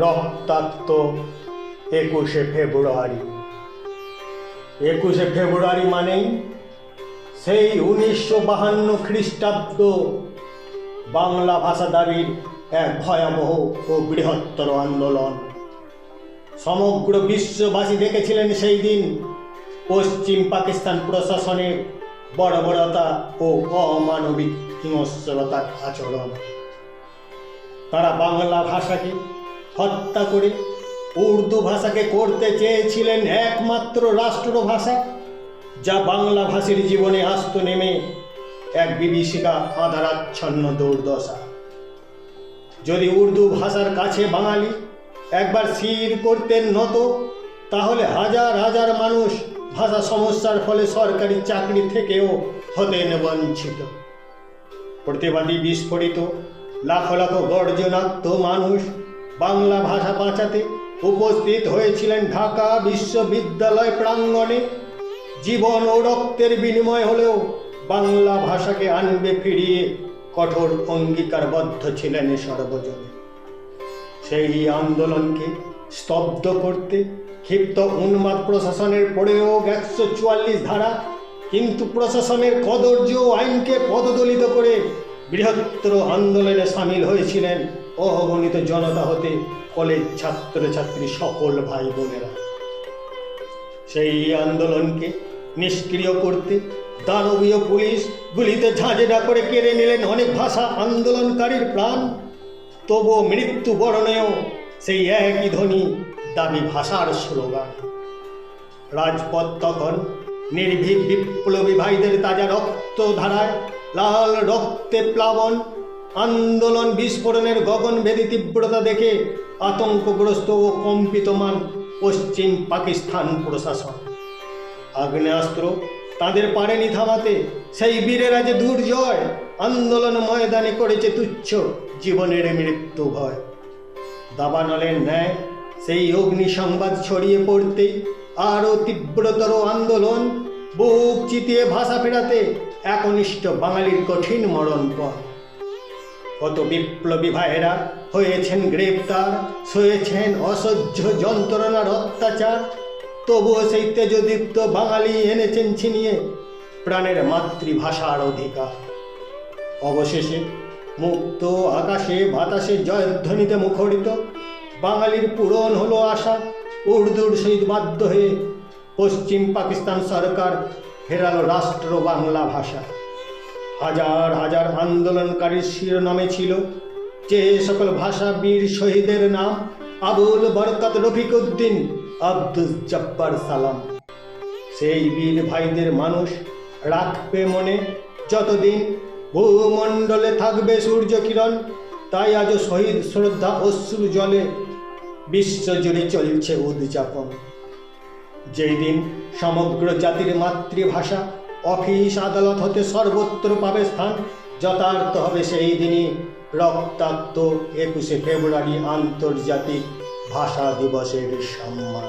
রক্তাক্ত 21শে ফেব্রুয়ারি। 21শে ফেব্রুয়ারি মানেই সেই 1952 খ্রিস্টাব্দ বাংলা ভাষা দাবির এক ভয়াবহ ও বৃহত্তর আন্দোলন। সমগ্র বিশ্ববাসী দেখেছিলেন সেই দিন পশ্চিম পাকিস্তান প্রশাসনের বর্বরতা ও অমানবিক হিংস্রতার আচরণ। তারা বাংলা ভাষাকে হত্যা করে উর্দু ভাষাকে করতে চেয়েছিলেন একমাত্র রাষ্ট্রভাষা, যা বাংলাভাষীর জীবনে আসত নেমে এক বিভীষিকা আঁধারাচ্ছন্ন দুর্দশা। যদি উর্দু ভাষার কাছে বাঙালি একবার শির করতেন নত, তাহলে হাজার হাজার মানুষ ভাষা সমস্যার ফলে সরকারি চাকরি থেকেও হতেন বঞ্চিত। প্রতিবাদী বিস্ফোরিত লাখ লাখ গর্জনাত্ম মানুষ বাংলা ভাষা বাঁচাতে উপস্থিত হয়েছিলেন ঢাকা বিশ্ববিদ্যালয় প্রাঙ্গণে। জীবন ও রক্তের বিনিময় হলেও বাংলা ভাষাকে আনবে ফিরিয়ে কঠোর অঙ্গীকারবদ্ধ ছিলেন সর্বজনে। সেই আন্দোলনকে স্তব্ধ করতে ক্ষিপ্ত উন্মাদ প্রশাসনের প্রয়োগ 144 ধারা, কিন্তু প্রশাসনের কদর্য আইনকে পদদলিত করে বৃহত্তর আন্দোলনে সামিল হয়েছিলেন অগণিত জনতা হতে কলেজ ছাত্রছাত্রী সকল ভাই বোনেরা। সেই আন্দোলনকে নিষ্ক্রিয় করতে দানবীয় পুলিশ গুলিতে ঝাঁঝরা করে কেড়ে নিলেন অনেক ভাষা আন্দোলনকারীর প্রাণ। তবুও মৃত্যু বরণেও সেই একই ধ্বনি, দাবি ভাষার স্লোগান। রাজপথ তখন নির্ভীক বিপ্লবী ভাইদের তাজা রক্ত ধারায় লাল রক্তে প্লাবন। আন্দোলন বিস্ফোরণের গগনভেদী তীব্রতা দেখে আতঙ্কগ্রস্ত ও কম্পিতমান পশ্চিম পাকিস্তান প্রশাসন। আগ্নেয়াস্ত্র তাদের পারেনি থামাতে। সেই বীরেরা যে দুর্জয় আন্দোলন ময়দানে করেছে তুচ্ছ জীবনের মৃত্যু ভয়। দাবানলের ন্যায় সেই অগ্নি সংবাদ ছড়িয়ে পড়তেই আরও তীব্রতর আন্দোলন। বুক চিতিয়ে ভাষা ফেরাতে একনিষ্ঠ বাঙালির কঠিন মরণপণ। কত বিপ্লবী ভাইয়েরা হয়েছেন গ্রেপ্তার, সয়েছেন অসহ্য যন্ত্রণার অত্যাচার। তবুও সেই তেজদীপ্ত বাঙালি এনেছেন ছিনিয়ে প্রাণের মাতৃভাষার অধিকার। অবশেষে মুক্ত আকাশে বাতাসে জয়ধ্বনিতে মুখরিত বাঙালির পূরণ হলো আশা। উর্দুর সহিত বাধ্য হয়ে পশ্চিম পাকিস্তান সরকার ফেরালো রাষ্ট্র বাংলা ভাষা। হাজার হাজার আন্দোলনকারীর শিরোনামে ছিল যে সকল ভাষা বীর শহীদের নাম: আবুল বরকত রফিক উদ্দিন, আব্দুল জব্বার সালাম। সেই বীর ভাইদের মানুষ রাখবে মনে যতদিন ভূমণ্ডলে থাকবে সূর্য কিরণ। তাই আজও শহীদ শ্রদ্ধা অশ্রু জলে বিশ্বজুড়ে চলছে উদযাপন। যেই দিন সমগ্র জাতির মাতৃভাষা অফিস আদালত হতে সর্বত্র পাবে স্থান, যথার্থ হবে সেই দিনই রক্তাক্ত 21শে ফেব্রুয়ারি আন্তর্জাতিক ভাষা দিবসের সম্মান।